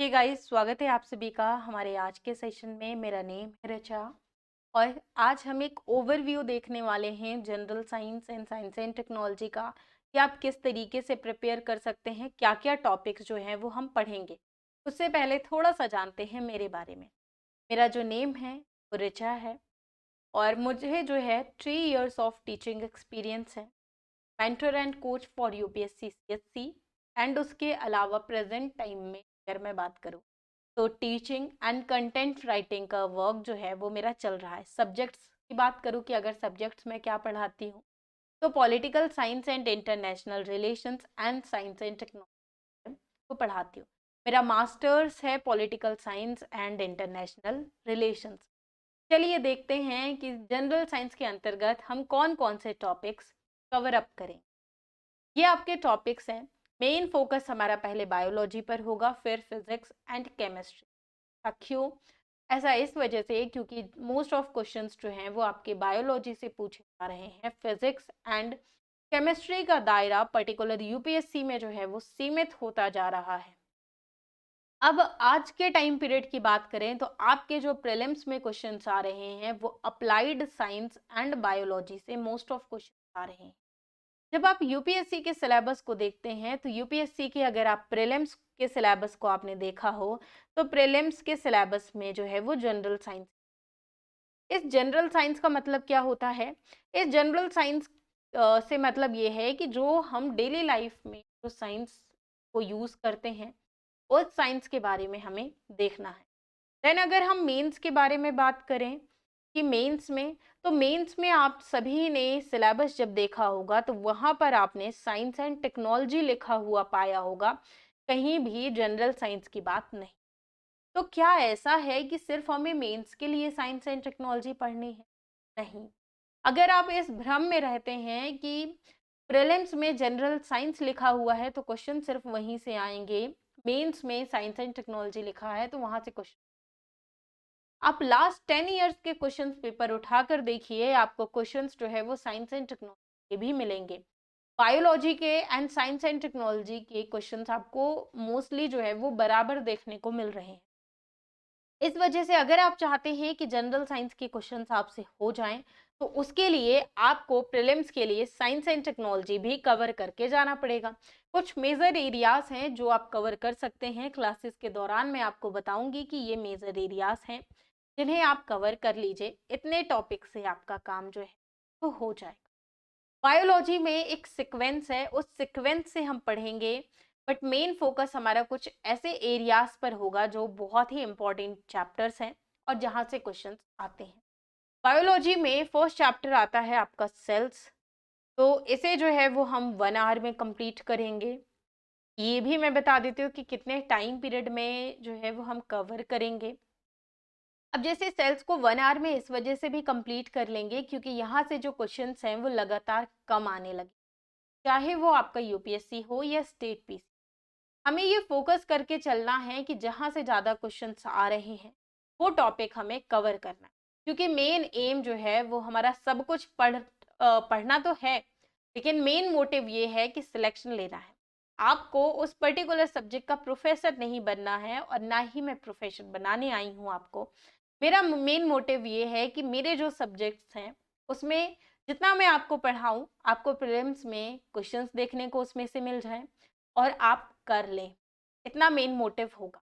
Hey guys, स्वागत है आप सभी का हमारे आज के सेशन में। मेरा नेम है ऋचा और आज हम एक ओवरव्यू देखने वाले हैं जनरल साइंस एंड टेक्नोलॉजी का कि आप किस तरीके से प्रिपेयर कर सकते हैं, क्या क्या टॉपिक्स जो हैं वो हम पढ़ेंगे। उससे पहले थोड़ा सा जानते हैं मेरे बारे में। मेरा जो नेम है वो ऋचा है और मुझे जो है 3 इयर्स ऑफ टीचिंग एक्सपीरियंस है। Mentor and coach for UPSC CSC and उसके अलावा प्रेजेंट टाइम में अगर मैं बात करूँ तो टीचिंग एंड कंटेंट राइटिंग का वर्क जो है वो मेरा चल रहा है। सब्जेक्ट्स की बात करूँ कि अगर सब्जेक्ट्स में क्या पढ़ाती हूँ तो political science and international relations and science and technology को पढ़ाती हूँ। मेरा मास्टर्स है political science and international relations. चलिए देखते हैं कि जनरल साइंस के अंतर्गत हम कौन कौन से टॉपिक्स कवर अप करें। ये आपके टॉपिक्स हैं। मेन फोकस हमारा पहले बायोलॉजी पर होगा, फिर फिजिक्स एंड केमिस्ट्री। क्यों ऐसा? इस वजह से क्योंकि मोस्ट ऑफ क्वेश्चंस जो हैं वो आपके बायोलॉजी से पूछे जा रहे हैं। फिजिक्स एंड केमिस्ट्री का दायरा पर्टिकुलर यूपीएससी में जो है वो सीमित होता जा रहा है। अब आज के टाइम पीरियड की बात करें तो आपके जो प्रीलिम्स में क्वेश्चंस आ रहे हैं वो अप्लाइड साइंस एंड बायोलॉजी से मोस्ट ऑफ क्वेश्चंस आ रहे हैं। जब आप यूपीएससी के सिलेबस को देखते हैं तो यूपीएससी के अगर आप प्रीलिम्स के सिलेबस को आपने देखा हो तो प्रीलिम्स के सिलेबस में जो है वो जनरल साइंस। इस जनरल साइंस का मतलब क्या होता है? इस जनरल साइंस से मतलब ये है कि जो हम डेली लाइफ में जो साइंस को यूज़ करते हैं उस साइंस के बारे में हमें देखना है। देन अगर हम मेंस के बारे में बात करें कि मेंस में, तो मेंस में आप सभी ने सिलेबस जब देखा होगा तो वहाँ पर आपने साइंस एंड टेक्नोलॉजी लिखा हुआ पाया होगा, कहीं भी जनरल साइंस की बात नहीं। तो क्या ऐसा है कि सिर्फ हमें मेंस के लिए साइंस एंड टेक्नोलॉजी पढ़नी है? नहीं। अगर आप इस भ्रम में रहते हैं कि प्रीलिम्स में जनरल साइंस लिखा हुआ है तो क्वेश्चन सिर्फ वहीं से आएंगे, मेंस में साइंस एंड टेक्नोलॉजी लिखा है तो वहां से क्वेश्चन। आप लास्ट 10 इयर्स के क्वेश्चंस पेपर उठाकर देखिए, आपको क्वेश्चंस जो है वो साइंस एंड टेक्नोलॉजी के भी मिलेंगे। बायोलॉजी के एंड साइंस एंड टेक्नोलॉजी के क्वेश्चंस आपको मोस्टली जो है वो बराबर देखने को मिल रहे हैं। इस वजह से अगर आप चाहते हैं कि जनरल साइंस के क्वेश्चंस आपसे हो जाएं तो उसके लिए आपको प्रीलिम्स के लिए साइंस एंड टेक्नोलॉजी भी कवर करके जाना पड़ेगा। कुछ मेजर एरियाज हैं जो आप कवर कर सकते हैं। क्लासेस के दौरान मैं आपको बताऊंगी कि ये मेजर एरियाज हैं जिन्हें आप कवर कर लीजिए। इतने टॉपिक से आपका काम जो है वो हो जाएगा। बायोलॉजी में एक सीक्वेंस है, उस सीक्वेंस से हम पढ़ेंगे, बट मेन फोकस हमारा कुछ ऐसे एरियाज पर होगा जो बहुत ही इंपॉर्टेंट चैप्टर्स हैं और जहां से क्वेश्चंस आते हैं। बायोलॉजी में फर्स्ट चैप्टर आता है आपका सेल्स। तो इसे जो है वो हम 1 आवर में कंप्लीट करेंगे। ये भी मैं बता देती हूँ कि कितने टाइम पीरियड में जो है वो हम कवर करेंगे। अब जैसे सेल्स को 1 आवर में इस वजह से भी कंप्लीट कर लेंगे क्योंकि यहाँ से जो क्वेश्चंस हैं वो लगातार कम आने लगे, चाहे वो आपका यूपीएससी हो या स्टेट पीसी। हमें ये फोकस करके चलना है कि जहाँ से ज़्यादा क्वेश्चंस आ रहे हैं वो टॉपिक हमें कवर करना है। क्योंकि मेन एम जो है वो हमारा सब कुछ पढ़ना तो है, लेकिन मेन मोटिव ये है कि सिलेक्शन लेना है। आपको उस पर्टिकुलर सब्जेक्ट का प्रोफेसर नहीं बनना है और ना ही मैं प्रोफेसर बनाने आई हूँ आपको। मेरा मेन मोटिव ये है कि मेरे जो सब्जेक्ट्स हैं उसमें जितना मैं आपको पढ़ाऊँ, आपको प्रीलिम्स में क्वेश्चंस देखने को उसमें से मिल जाए और आप कर लें। इतना मेन मोटिव होगा।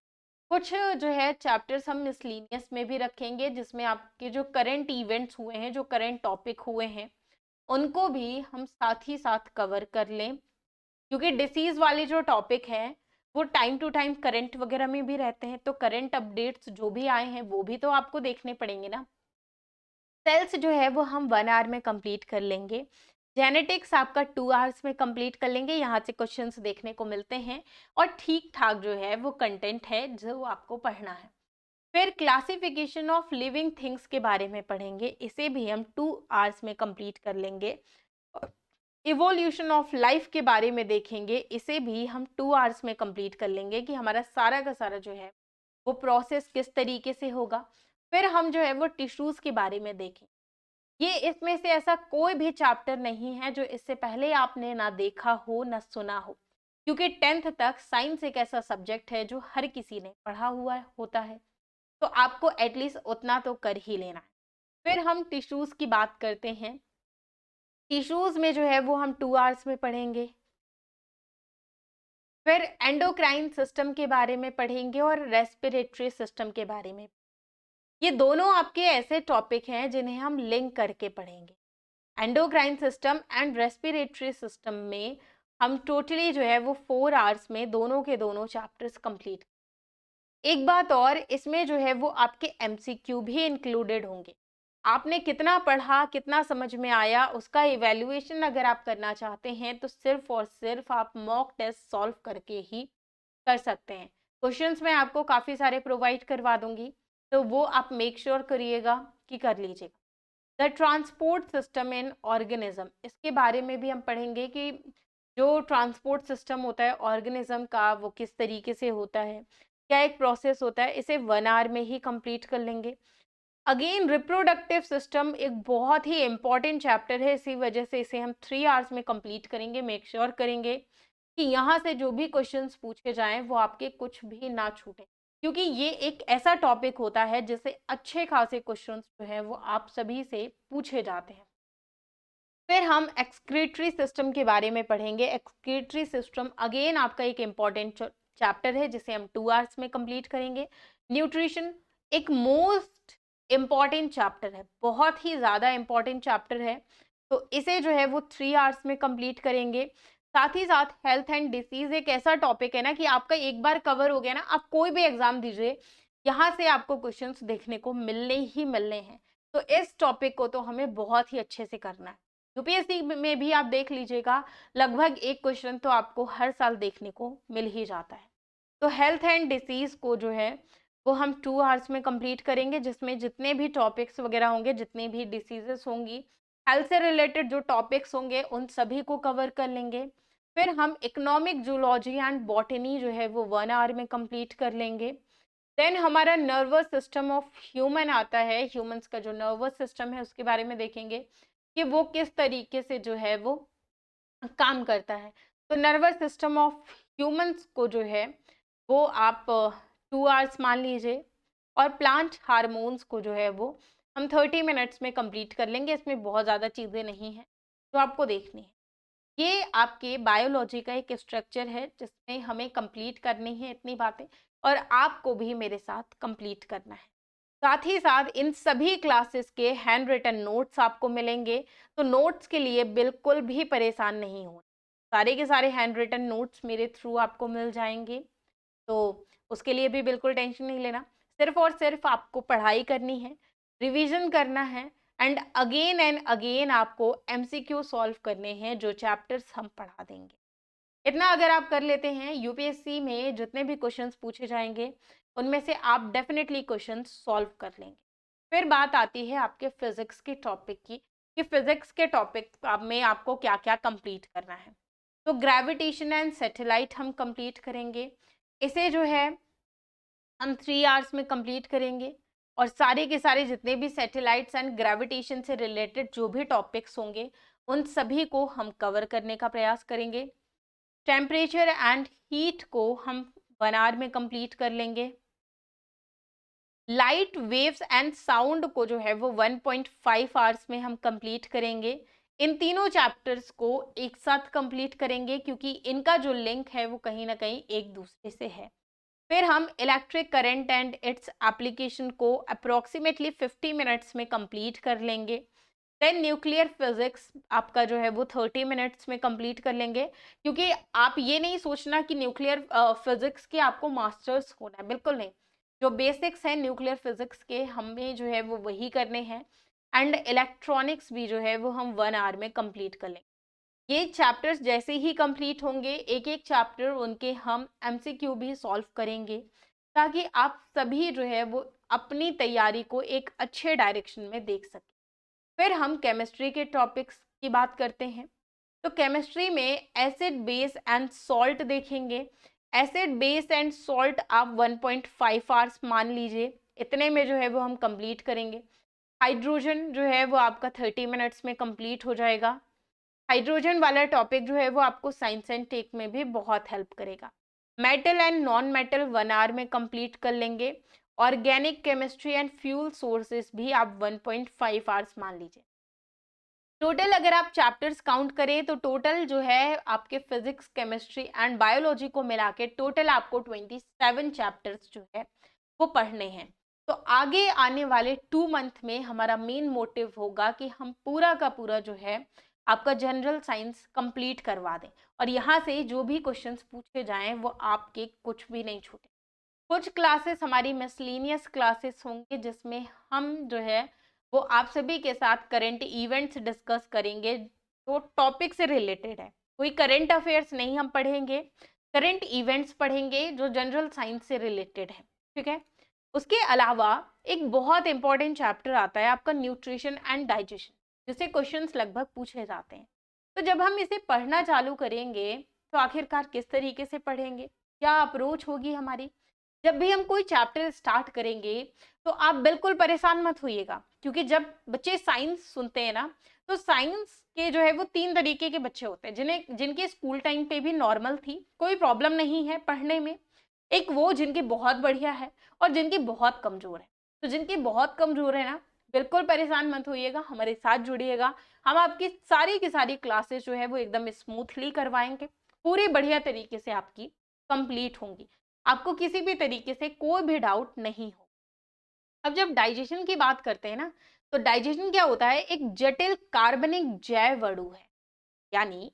कुछ जो है चैप्टर्स हम मिसलिनियस में भी रखेंगे जिसमें आपके जो करंट इवेंट्स हुए हैं, जो करंट टॉपिक हुए हैं, उनको भी हम साथ ही साथ कवर कर लें। क्योंकि डिसीज वाले जो टॉपिक हैं वो टाइम टू टाइम करंट वगैरह में भी रहते हैं, तो करंट अपडेट्स जो भी आए हैं वो भी तो आपको देखने पड़ेंगे ना। सेल्स जो है वो हम 1 आवर में कंप्लीट कर लेंगे। जेनेटिक्स आपका 2 आवर्स में कंप्लीट कर लेंगे। यहाँ से क्वेश्चंस देखने को मिलते हैं और ठीक ठाक जो है वो कंटेंट है जो आपको पढ़ना है। फिर क्लासिफिकेशन ऑफ लिविंग थिंग्स के बारे में पढ़ेंगे, इसे भी हम 2 आवर्स में कंप्लीट कर लेंगे। इवोल्यूशन ऑफ लाइफ के बारे में देखेंगे, इसे भी हम 2 आवर्स में कंप्लीट कर लेंगे कि हमारा सारा का सारा जो है वो प्रोसेस किस तरीके से होगा। फिर हम जो है वो टिश्यूज के बारे में देखें। ये इसमें से ऐसा कोई भी चैप्टर नहीं है जो इससे पहले आपने ना देखा हो ना सुना हो, क्योंकि 10th तक साइंस एक ऐसा सब्जेक्ट है जो हर किसी ने पढ़ा हुआ होता है, तो आपको एटलीस्ट उतना तो कर ही लेना है। फिर हम टिश्यूज़ की बात करते हैं। टिश्यूज़ में जो है वो हम 2 आवर्स में पढ़ेंगे। फिर एंडोक्राइन सिस्टम के बारे में पढ़ेंगे और रेस्पिरेटरी सिस्टम के बारे में। ये दोनों आपके ऐसे टॉपिक हैं जिन्हें हम लिंक करके पढ़ेंगे। Endocrine system and respiratory system में हम टोटली जो है वो 4 आवर्स में दोनों के दोनों चैप्टर्स कंप्लीट। एक बात और, इसमें जो है वो आपके एमसीक्यू भी इंक्लूडेड होंगे। आपने कितना पढ़ा, कितना समझ में आया, उसका इवैल्यूएशन अगर आप करना चाहते हैं तो सिर्फ और सिर्फ आप मॉक टेस्ट सॉल्व करके ही कर सकते हैं। क्वेश्चंस मैं आपको काफ़ी सारे प्रोवाइड करवा दूंगी, तो वो आप मेक श्योर करिएगा कि कर लीजिएगा। The transport system in organism, इसके बारे में भी हम पढ़ेंगे कि जो ट्रांसपोर्ट सिस्टम होता है ऑर्गेनिज्म का वो किस तरीके से होता है, क्या एक प्रोसेस होता है, इसे 1 आवर में ही कंप्लीट कर लेंगे। अगेन रिप्रोडक्टिव सिस्टम एक बहुत ही इंपॉर्टेंट चैप्टर है, इसी वजह से इसे हम 3 आवर्स में कंप्लीट करेंगे। मेक श्योर करेंगे कि यहाँ से जो भी क्वेश्चंस पूछे जाएं वो आपके कुछ भी ना छूटे, क्योंकि ये एक ऐसा टॉपिक होता है जिससे अच्छे खासे क्वेश्चंस जो है वो आप सभी से पूछे जाते हैं। फिर हम एक्सक्रीटरी सिस्टम के बारे में पढ़ेंगे। एक्सक्रीटरी सिस्टम अगेन आपका एक इम्पॉर्टेंट चैप्टर है जिसे हम 2 आवर्स में कंप्लीट करेंगे। न्यूट्रिशन एक मोस्ट इम्पॉर्टेंट चैप्टर है, बहुत ही ज़्यादा इम्पॉर्टेंट चैप्टर है, तो इसे जो है वो 3 आवर्स में कंप्लीट करेंगे। साथ ही साथ हेल्थ एंड डिसीज एक ऐसा टॉपिक है ना कि आपका एक बार कवर हो गया ना, आप कोई भी एग्जाम दीजिए, यहाँ से आपको क्वेश्चंस देखने को मिलने ही मिलने हैं। तो इस टॉपिक को तो हमें बहुत ही अच्छे से करना है। यूपीएससी में भी आप देख लीजिएगा, लगभग एक क्वेश्चन तो आपको हर साल देखने को मिल ही जाता है। तो हेल्थ एंड डिसीज को जो है वो हम 2 आवर्स में कंप्लीट करेंगे, जिसमें जितने भी टॉपिक्स वगैरह होंगे, जितनी भी डिसीजेस होंगी, हेल्थ से रिलेटेड जो टॉपिक्स होंगे उन सभी को कवर कर लेंगे। फिर हम इकोनॉमिक जूलॉजी एंड बॉटनी जो है वो 1 आवर में कंप्लीट कर लेंगे। देन हमारा नर्वस सिस्टम ऑफ ह्यूमन आता है, ह्यूमंस का जो नर्वस सिस्टम है उसके बारे में देखेंगे कि वो किस तरीके से जो है वो काम करता है। तो नर्वस सिस्टम ऑफ ह्यूमंस को जो है वो आप 2 आवर्स मान लीजिए, और प्लांट हार्मोन्स को जो है वो हम 30 मिनट्स में कंप्लीट कर लेंगे। इसमें बहुत ज़्यादा चीज़ें नहीं हैं तो आपको देखनी है। ये आपके बायोलॉजी का एक स्ट्रक्चर है जिसमें हमें कंप्लीट करनी है इतनी बातें, और आपको भी मेरे साथ कंप्लीट करना है। साथ ही साथ इन सभी क्लासेस के हैंड रिटन नोट्स आपको मिलेंगे, तो नोट्स के लिए बिल्कुल भी परेशान नहीं हो, सारे के सारे हैंड रिटन नोट्स मेरे थ्रू आपको मिल जाएंगे, तो उसके लिए भी बिल्कुल टेंशन नहीं लेना। सिर्फ और सिर्फ आपको पढ़ाई करनी है, रिवीजन करना है, एंड अगेन आपको एमसीक्यू सॉल्व करने हैं जो चैप्टर्स हम पढ़ा देंगे। इतना अगर आप कर लेते हैं, यूपीएससी में जितने भी क्वेश्चंस पूछे जाएंगे उनमें से आप डेफिनेटली क्वेश्चंस सॉल्व कर लेंगे। फिर बात आती है आपके फिजिक्स के टॉपिक की, कि फिजिक्स के टॉपिक में आपको क्या क्या कंप्लीट करना है। तो ग्रेविटेशन एंड सैटेलाइट हम कंप्लीट करेंगे, इसे जो है हम 3 आवर्स में कंप्लीट करेंगे, और सारे के सारे जितने भी सैटेलाइट्स एंड ग्रेविटेशन से रिलेटेड जो भी टॉपिक्स होंगे उन सभी को हम कवर करने का प्रयास करेंगे। टेम्परेचर एंड हीट को हम 1 आवर में कंप्लीट कर लेंगे। लाइट वेव्स एंड साउंड को जो है वो 1.5 आवर्स में हम कंप्लीट करेंगे। इन तीनों चैप्टर्स को एक साथ कंप्लीट करेंगे क्योंकि इनका जो लिंक है वो कहीं ना कहीं एक दूसरे से है। फिर हम electric current and its application को अप्रोक्सीमेटली 50 मिनट्स में कंप्लीट कर लेंगे। देन न्यूक्लियर फिजिक्स आपका जो है वो 30 मिनट्स में कंप्लीट कर लेंगे, क्योंकि आप ये नहीं सोचना कि न्यूक्लियर फिजिक्स के आपको मास्टर्स होना है, बिल्कुल नहीं। जो बेसिक्स हैं न्यूक्लियर फिजिक्स के हमें जो है वो वही करने हैं, एंड इलेक्ट्रॉनिक्स भी जो है वो हम 1 आवर में कंप्लीट कर लेंगे। ये चैप्टर्स जैसे ही कंप्लीट होंगे, एक एक चैप्टर उनके हम एमसीक्यू भी सॉल्व करेंगे, ताकि आप सभी जो है वो अपनी तैयारी को एक अच्छे डायरेक्शन में देख सकें। फिर हम केमिस्ट्री के टॉपिक्स की बात करते हैं। तो केमिस्ट्री में एसिड बेस एंड सॉल्ट देखेंगे। एसिड बेस एंड सॉल्ट आप 1.5 आवर्स मान लीजिए, इतने में जो है वो हम कंप्लीट करेंगे। हाइड्रोजन जो है वो आपका 30 मिनट्स में कंप्लीट हो जाएगा। हाइड्रोजन वाला टॉपिक जो है वो आपको साइंस एंड टेक में भी बहुत हेल्प करेगा। Metal and non metal 1 hour में कंप्लीट कर लेंगे। Organic chemistry and fuel sources भी आप 1.5 आवर्स मान लीजिए। टोटल अगर आप चैप्टर्स काउंट करें तो टोटल जो है आपके फिजिक्स, केमिस्ट्री एंड बायोलॉजी को मिला के टोटल आपको 27 चैप्टर्स जो है वो पढ़ने हैं। तो आगे आने वाले 2 मंथ में हमारा मेन मोटिव होगा कि हम पूरा का पूरा जो है आपका जनरल साइंस कंप्लीट करवा दें, और यहाँ से जो भी क्वेश्चंस पूछे जाएं वो आपके कुछ भी नहीं छूटे। कुछ क्लासेस हमारी मिसलेनियस क्लासेस होंगे जिसमें हम जो है वो आप सभी के साथ करंट इवेंट्स डिस्कस करेंगे जो टॉपिक से रिलेटेड है। कोई करंट अफेयर्स नहीं हम पढ़ेंगे, करंट इवेंट्स पढ़ेंगे जो जनरल साइंस से रिलेटेड है, ठीक है। उसके अलावा एक बहुत इंपॉर्टेंट चैप्टर आता है आपका न्यूट्रिशन एंड डाइजेशन, जिससे क्वेश्चंस लगभग पूछे जाते हैं। तो जब हम इसे पढ़ना चालू करेंगे तो आखिरकार किस तरीके से पढ़ेंगे, क्या अप्रोच होगी हमारी। जब भी हम कोई चैप्टर स्टार्ट करेंगे तो आप बिल्कुल परेशान मत होइएगा, क्योंकि जब बच्चे साइंस सुनते हैं ना तो साइंस के जो है वो 3 तरीके के बच्चे होते हैं, जिनके स्कूल टाइम पे भी नॉर्मल थी, कोई प्रॉब्लम नहीं है पढ़ने में। एक वो जिनकी बहुत बढ़िया है और जिनकी बहुत कमजोर है। तो जिनकी बहुत कमजोर है ना, बिल्कुल परेशान मत होइएगा, हमारे साथ जुड़िएगा। हम आपकी सारी की सारी क्लासेस जो है वो एकदम स्मूथली करवाएंगे, पूरी बढ़िया तरीके से आपकी कंप्लीट होंगी, आपको किसी भी तरीके से कोई भी डाउट नहीं हो। अब जब डाइजेशन की बात करते हैं ना, तो डाइजेशन क्या होता है, एक जटिल कार्बनिक जैव अणु है। यानी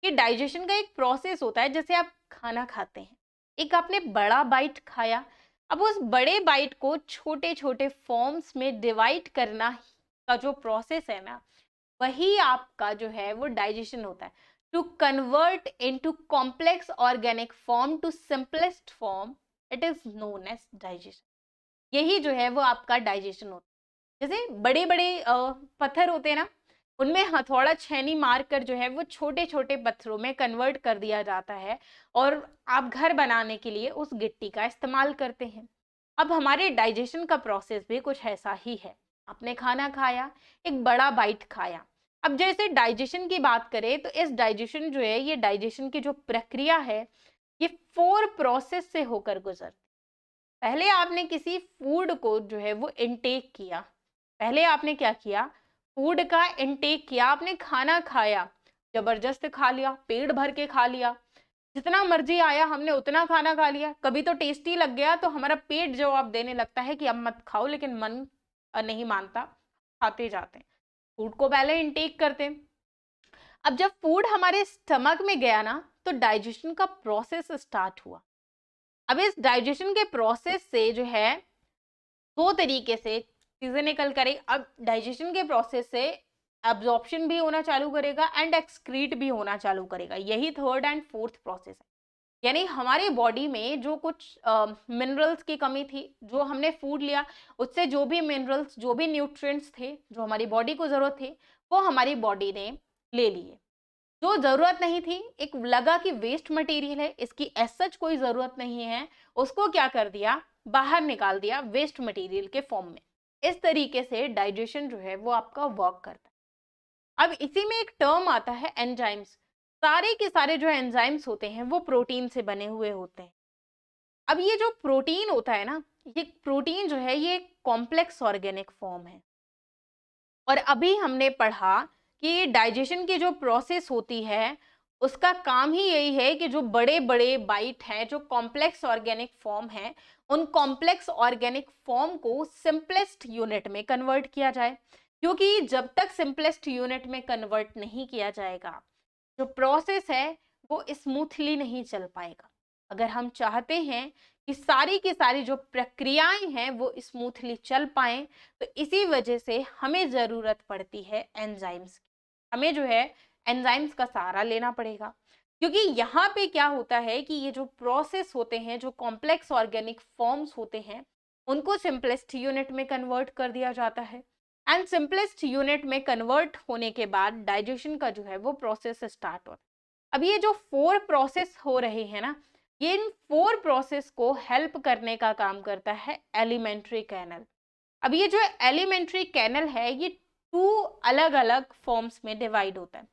कि डाइजेशन का एक प्रोसेस होता है, जैसे आप खाना खाते हैं, एक आपने बड़ा बाइट खाया, अब उस बड़े बाइट को छोटे छोटे फॉर्म्स में डिवाइड करना का जो प्रोसेस है ना, वही आपका जो है वो डाइजेशन होता है। To convert into complex organic form to simplest form, it is known as digestion. यही जो है वो आपका डाइजेशन होता है। जैसे बड़े बड़े पत्थर होते हैं ना, उनमें हथौड़ा छेनी मार कर जो है वो छोटे छोटे पत्थरों में कन्वर्ट कर दिया जाता है, और आप घर बनाने के लिए उस गिट्टी का इस्तेमाल करते हैं। अब हमारे डाइजेशन का प्रोसेस भी कुछ ऐसा ही है। आपने खाना खाया, एक बड़ा बाइट खाया, अब जैसे डाइजेशन की बात करें तो इस डाइजेशन जो है, ये डाइजेशन की जो प्रक्रिया है, ये 4 प्रोसेस से होकर गुजर। पहले आपने किसी फूड को जो है वो इनटेक किया, पहले आपने क्या किया, फूड का इनटेक किया, आपने खाना खाया, जबरदस्त खा लिया, पेट भर के खा लिया, जितना मर्जी आया हमने उतना खाना खा लिया। कभी तो टेस्टी लग गया तो हमारा पेट जवाब देने लगता है कि अब मत खाओ, लेकिन मन नहीं मानता, खाते जाते हैं। फूड को पहले इनटेक करते हैं। अब जब फूड हमारे स्टमक में गया ना, तो डाइजेशन का प्रोसेस स्टार्ट हुआ। अब इस डाइजेशन के प्रोसेस से जो है 2 तरीके से चीजें निकल कर, अब डाइजेशन के प्रोसेस से एब्जॉर्प्शन भी होना चालू करेगा एंड एक्सक्रीट भी होना चालू करेगा। यही 3rd एंड 4th प्रोसेस है। यानी हमारी बॉडी में जो कुछ मिनरल्स की कमी थी, जो हमने फूड लिया उससे जो भी मिनरल्स, जो भी न्यूट्रिएंट्स थे जो हमारी बॉडी को जरूरत थे, वो हमारी बॉडी ने ले लिए। जो जरूरत नहीं थी, एक लगा कि वेस्ट मटेरियल है, इसकी एज सच कोई जरूरत नहीं है, उसको क्या कर दिया, बाहर निकाल दिया वेस्ट मटेरियल के फॉर्म में। इस तरीके से डाइजेशन जो है वो आपका वर्क करता है। अब इसी में एक टर्म आता है एंजाइम्स। सारे के सारे जो एंजाइम्स होते हैं वो प्रोटीन से बने हुए होते हैं। अब ये जो प्रोटीन होता है ना, ये प्रोटीन जो है ये कॉम्प्लेक्स ऑर्गेनिक फॉर्म है। और अभी हमने पढ़ा कि डाइजेशन की जो प्रोसेस होती है उसका काम ही यही है कि जो बड़े बड़े बाइट हैं, जो कॉम्प्लेक्स ऑर्गेनिक फॉर्म है, उन कॉम्प्लेक्स ऑर्गेनिक फॉर्म को सिंपलेस्ट यूनिट में कन्वर्ट किया जाए। क्योंकि जब तक सिंपलेस्ट यूनिट में कन्वर्ट नहीं किया जाएगा, जो प्रोसेस है वो स्मूथली नहीं चल पाएगा। अगर हम चाहते हैं कि सारी की सारी जो प्रक्रियाएं हैं वो स्मूथली चल पाएं, तो इसी वजह से हमें ज़रूरत पड़ती है एंजाइम्स की। हमें जो है एंजाइम्स का सहारा लेना पड़ेगा, क्योंकि यहाँ पे क्या होता है कि ये जो प्रोसेस होते हैं, जो कॉम्प्लेक्स ऑर्गेनिक फॉर्म्स होते हैं, उनको सिंपलेस्ट यूनिट में कन्वर्ट कर दिया जाता है। एंड सिंपलेस्ट यूनिट में कन्वर्ट होने के बाद डाइजेशन का जो है वो प्रोसेस स्टार्ट होता है। अब ये जो 4 प्रोसेस हो रहे हैं ना, ये इन 4 प्रोसेस को हेल्प करने का काम करता है एलिमेंट्री कैनल। अब ये जो एलिमेंट्री कैनल है, ये 2 अलग अलग फॉर्म्स में डिवाइड होता है।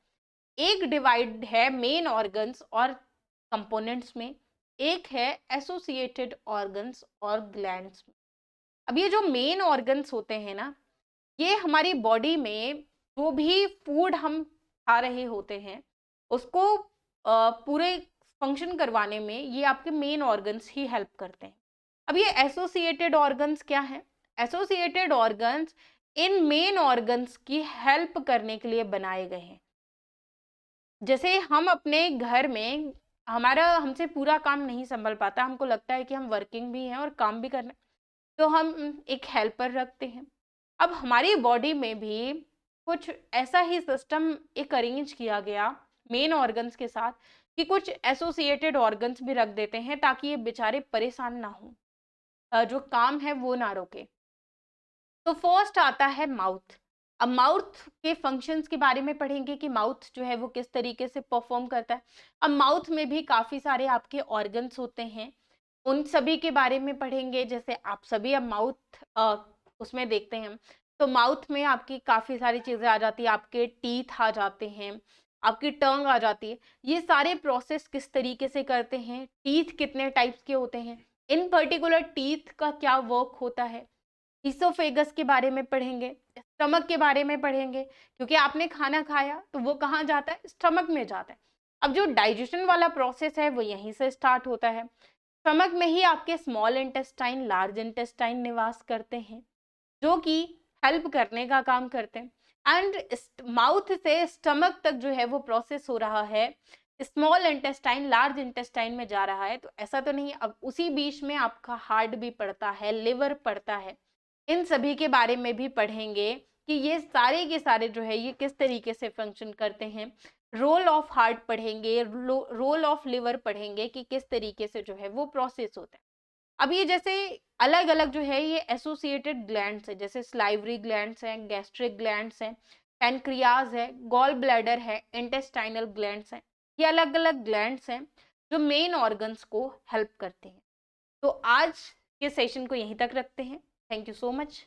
एक डिवाइड है मेन ऑर्गन्स और कंपोनेंट्स में, एक है एसोसिएटेड ऑर्गन्स और ग्लैंड्स में। अब ये जो मेन ऑर्गन्स होते हैं ना, ये हमारी बॉडी में जो भी फूड हम खा रहे होते हैं उसको पूरे फंक्शन करवाने में ये आपके मेन ऑर्गन्स ही हेल्प करते हैं। अब ये एसोसिएटेड ऑर्गन्स क्या है? Associated organs in main organs की हेल्प करने के लिए बनाए गए हैं। जैसे हम अपने घर में, हमारा हमसे पूरा काम नहीं संभल पाता, हमको लगता है कि हम वर्किंग भी हैं और काम भी करना है, तो हम एक हेल्पर रखते हैं। अब हमारी बॉडी में भी कुछ ऐसा ही सिस्टम एक अरेंज किया गया मेन ऑर्गन्स के साथ कि कुछ एसोसिएटेड ऑर्गन्स भी रख देते हैं ताकि ये बेचारे परेशान ना हो, जो काम है वो ना रोके। तो फर्स्ट आता है माउथ। अब माउथ के फंक्शंस के बारे में पढ़ेंगे कि माउथ जो है वो किस तरीके से परफॉर्म करता है। अब माउथ में भी काफ़ी सारे आपके ऑर्गन्स होते हैं, उन सभी के बारे में पढ़ेंगे। जैसे आप सभी अब माउथ उसमें देखते हैं तो माउथ में आपकी काफ़ी सारी चीज़ें आ जाती है, आपके टीथ आ जाते हैं, आपकी टंग आ जाती है। ये सारे प्रोसेस किस तरीके से करते हैं, टीथ कितने टाइप्स के होते हैं, इन पर्टिकुलर टीथ का क्या वर्क होता है, इसोफेगस के बारे में पढ़ेंगे, स्टमक के बारे में पढ़ेंगे, क्योंकि आपने खाना खाया तो वो कहाँ जाता है, स्टमक में जाता है। अब जो डाइजेशन वाला प्रोसेस है वो यहीं से स्टार्ट होता है। स्टमक में ही आपके स्मॉल इंटेस्टाइन, लार्ज इंटेस्टाइन निवास करते हैं, जो कि हेल्प करने का काम करते हैं। एंड माउथ से स्टमक तक जो है वो प्रोसेस हो रहा है, स्मॉल इंटेस्टाइन लार्ज इंटेस्टाइन में जा रहा है, तो ऐसा तो नहीं। अब उसी बीच में आपका हार्ट भी पड़ता है, लिवर पड़ता है, इन सभी के बारे में भी पढ़ेंगे कि ये सारे के सारे जो है ये किस तरीके से फंक्शन करते हैं। रोल ऑफ हार्ट पढ़ेंगे, रोल ऑफ लिवर पढ़ेंगे कि किस तरीके से जो है वो प्रोसेस होता है। अब ये जैसे अलग अलग जो है ये एसोसिएटेड ग्लैंड्स है, जैसे स्लाइवरी ग्लैंड्स हैं, गैस्ट्रिक ग्लैंड्स हैं, पैनक्रियाज है, गॉल ब्लैडर है, इंटेस्टाइनल ग्लैंड्स हैं। ये अलग अलग ग्लैंड्स हैं जो मेन ऑर्गन्स को हेल्प करते हैं। तो आज के सेशन को यहीं तक रखते हैं। Thank you so much.